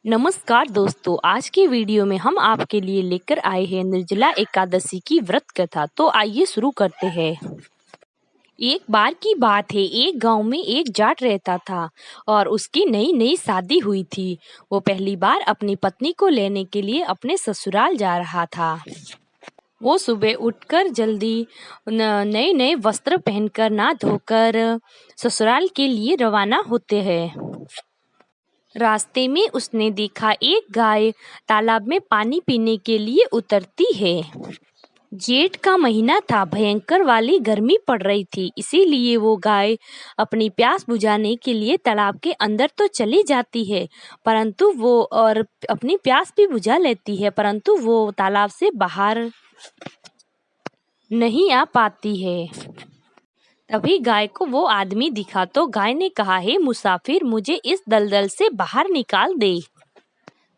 नमस्कार दोस्तों, आज की वीडियो में हम आपके लिए लेकर आए हैं निर्जला एकादशी की व्रत कथा। तो आइए शुरू करते हैं। एक बार की बात है, एक गांव में एक जाट रहता था और उसकी नई नई शादी हुई थी। वो पहली बार अपनी पत्नी को लेने के लिए अपने ससुराल जा रहा था। वो सुबह उठकर जल्दी नए नए वस्त्र पहनकर नहा धोकर ससुराल के लिए रवाना होते हैं। रास्ते में उसने देखा एक गाय तालाब में पानी पीने के लिए उतरती है। जेठ का महीना था, भयंकर वाली गर्मी पड़ रही थी, इसीलिए वो गाय अपनी प्यास बुझाने के लिए तालाब के अंदर तो चली जाती है, परंतु वो और अपनी प्यास भी बुझा लेती है, परंतु वो तालाब से बाहर नहीं आ पाती है। तभी गाय को वो आदमी दिखा तो गाय ने कहा, हे मुसाफिर, मुझे इस दलदल से बाहर निकाल दे।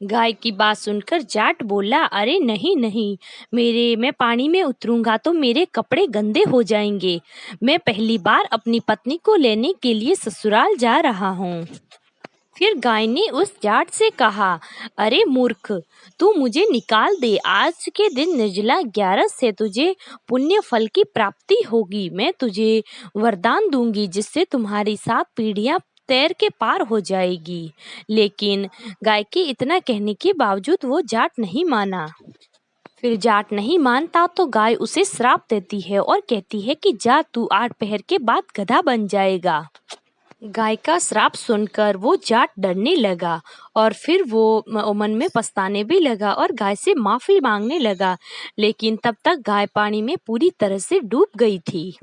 गाय की बात सुनकर जाट बोला, अरे नहीं नहीं, मैं पानी में उतरूंगा तो मेरे कपड़े गंदे हो जाएंगे। मैं पहली बार अपनी पत्नी को लेने के लिए ससुराल जा रहा हूँ। फिर गाय ने उस जाट से कहा, अरे मूर्ख, तू मुझे निकाल दे। आज के दिन निर्जला 11 से तुझे पुण्य फल की प्राप्ति होगी। मैं तुझे वरदान दूंगी जिससे तुम्हारी 7 पीढ़ियां तैर के पार हो जाएगी। लेकिन गाय के इतना कहने के बावजूद वो जाट नहीं माना। फिर जाट नहीं मानता तो गाय उसे श्राप देती है और कहती है कि जा, तू 8 पहर के बाद गधा बन जाएगा। गाय का श्राप सुनकर वो जाट डरने लगा और फिर वो मन में पछताने भी लगा और गाय से माफी मांगने लगा। लेकिन तब तक गाय पानी में पूरी तरह से डूब गई थी।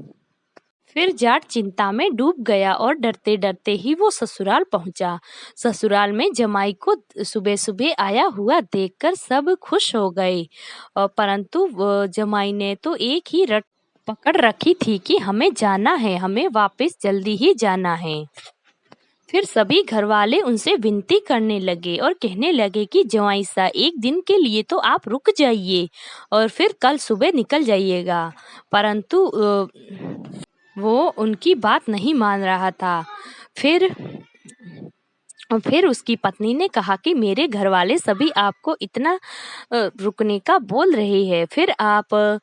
फिर जाट चिंता में डूब गया और डरते डरते ही वो ससुराल पहुंचा। ससुराल में जमाई को सुबह सुबह आया हुआ देखकर सब खुश हो गए, और परंतु जमाई ने तो एक ही रट पकड़ रखी थी कि हमें जाना है, हमें वापस जल्दी ही जाना है। फिर सभी घर वाले उनसे विनती करने लगे और कहने लगे कि जवाई सा, एक दिन के लिए तो आप रुक जाइए और फिर कल सुबह निकल जाइएगा। परंतु वो उनकी बात नहीं मान रहा था। फिर उसकी पत्नी ने कहा कि मेरे घर वाले सभी आपको इतना रुकने का बोल रहे हैं, फिर आप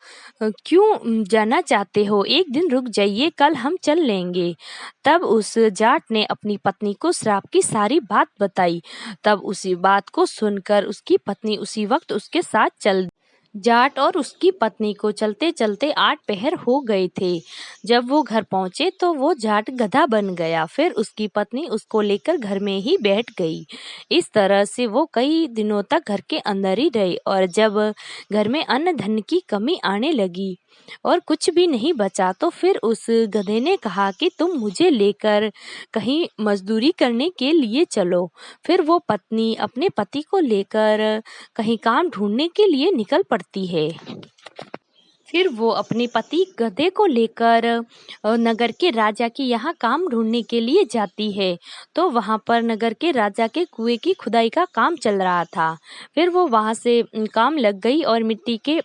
क्यों जाना चाहते हो? एक दिन रुक जाइए, कल हम चल लेंगे। तब उस जाट ने अपनी पत्नी को श्राप की सारी बात बताई। तब उसी बात को सुनकर उसकी पत्नी उसी वक्त उसके साथ चल जाट और उसकी पत्नी को चलते चलते 8 पहर हो गए थे। जब वो घर पहुंचे तो वो जाट गधा बन गया। फिर उसकी पत्नी उसको लेकर घर में ही बैठ गई। इस तरह से वो कई दिनों तक घर के अंदर ही रही, और जब घर में अन्न धन की कमी आने लगी और कुछ भी नहीं बचा तो फिर उस गधे ने कहा कि तुम मुझे लेकर कहीं मजदूरी करने के लिए चलो। फिर वो पत्नी अपने पति को लेकर कहीं काम ढूंढने के लिए निकल पड़ती है। फिर वो अपने पति गधे को लेकर नगर के राजा के यहाँ काम ढूंढने के लिए जाती है। तो वहाँ पर नगर के राजा के कुएं की खुदाई का काम चल रहा था। फिर वो वहाँ से काम लग गई और मिट्टी के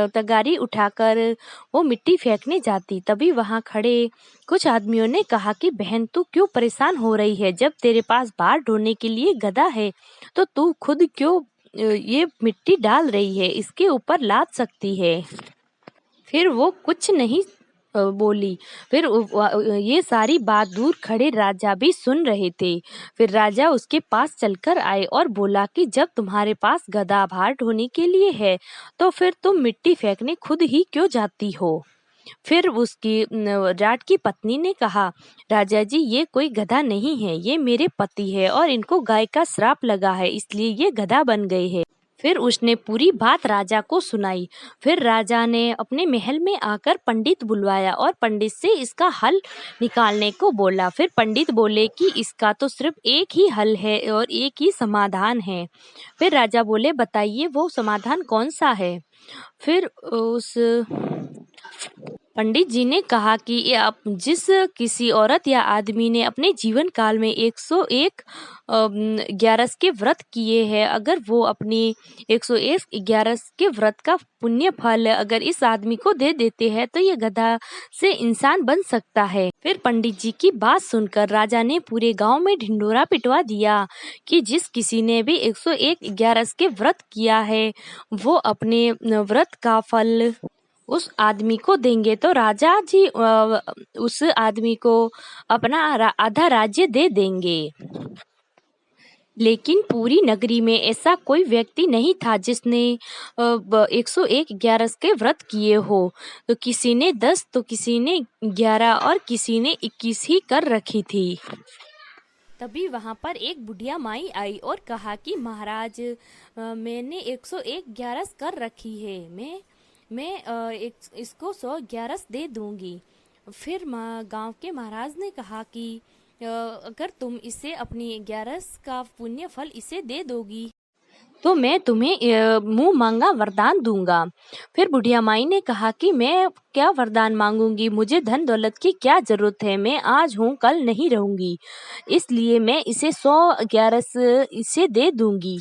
तगारी उठाकर वो मिट्टी फेंकने जाती। तभी वहाँ खड़े कुछ आदमियों ने कहा कि बहन, तू क्यों परेशान हो रही है? जब तेरे पास बाहर ढोने के लिए गधा है तो तू खुद क्यों ये मिट्टी डाल रही है? इसके ऊपर लाद सकती है। फिर वो कुछ नहीं बोली। फिर ये सारी बात दूर खड़े राजा भी सुन रहे थे। फिर राजा उसके पास चलकर आए और बोला कि जब तुम्हारे पास गधा भार ढोने के लिए है तो फिर तुम मिट्टी फेंकने खुद ही क्यों जाती हो? फिर उसकी जाट की पत्नी ने कहा, राजा जी, ये कोई गधा नहीं है, ये मेरे पति है और इनको गाय का श्राप लगा है, इसलिए ये गधा बन गए हैं। फिर उसने पूरी बात राजा को सुनाई। फिर राजा ने अपने महल में आकर पंडित बुलवाया और पंडित से इसका हल निकालने को बोला। फिर पंडित बोले कि इसका तो सिर्फ एक ही हल है और एक ही समाधान है। फिर राजा बोले, बताइए वो समाधान कौन सा है? फिर पंडित जी ने कहा कि ये जिस किसी औरत या आदमी ने अपने जीवन काल में 101 ग्यारस के व्रत किए हैं, अगर वो अपनी 101 ग्यारस के व्रत का पुण्य फल अगर इस आदमी को दे देते हैं तो ये गधा से इंसान बन सकता है। फिर पंडित जी की बात सुनकर राजा ने पूरे गांव में ढिंडोरा पिटवा दिया कि जिस किसी ने भी 101 ग्यारस के व्रत किया है वो अपने व्रत का फल उस आदमी को देंगे। तो राजा जी उस आदमी को अपना आधा राज्य दे देंगे। लेकिन पूरी नगरी में ऐसा कोई व्यक्ति नहीं था जिसने 101 ग्यारस के व्रत किए हो। तो किसी ने 10 तो किसी ने 11 और किसी ने 21 ही कर रखी थी। तभी वहाँ पर एक बुढ़िया माई आई और कहा कि महाराज मैंने 101 ग्यारस कर रखी है, मैं इसको 100 ग्यारस दे दूंगी। फिर गांव के महाराज ने कहा कि अगर तुम इसे अपनी ग्यारस का पुण्य फल इसे दे दोगी तो मैं तुम्हें मुंह मांगा वरदान दूंगा। फिर बुढ़िया माई ने कहा कि मैं क्या वरदान मांगूंगी, मुझे धन दौलत की क्या जरूरत है, मैं आज हूँ कल नहीं रहूंगी, इसलिए मैं इसे 100 ग्यारस इसे दे दूंगी।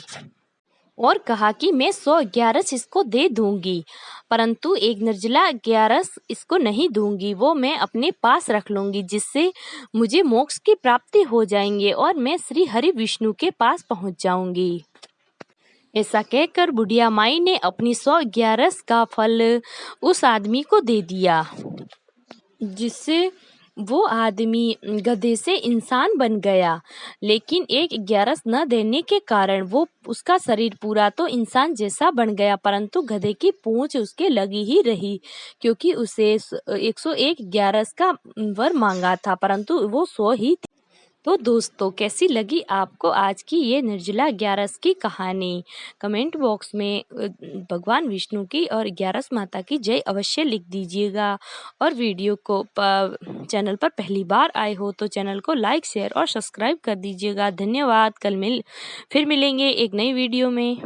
और कहा कि मैं 100 ग्यारस इसको दे दूंगी, परंतु एक निर्जला ग्यारस इसको नहीं दूंगी, वो मैं अपने पास रख लूंगी जिससे मुझे मोक्ष की प्राप्ति हो जाएंगे और मैं श्री हरि विष्णु के पास पहुंच जाऊंगी। ऐसा कहकर बुढ़िया माई ने अपनी 100 ग्यारस का फल उस आदमी को दे दिया, जिससे वो आदमी गधे से इंसान बन गया। लेकिन एक ग्यारस न देने के कारण वो उसका शरीर पूरा तो इंसान जैसा बन गया, परंतु गधे की पूंछ उसके लगी ही रही, क्योंकि उसे 101 ग्यारस का वर मांगा था, परंतु वो 100 ही थी। तो दोस्तों, कैसी लगी आपको आज की ये निर्जला ग्यारस की कहानी? कमेंट बॉक्स में भगवान विष्णु की और ग्यारस माता की जय अवश्य लिख दीजिएगा। और वीडियो को चैनल पर पहली बार आए हो तो चैनल को लाइक, शेयर और सब्सक्राइब कर दीजिएगा। धन्यवाद। फिर मिलेंगे एक नई वीडियो में।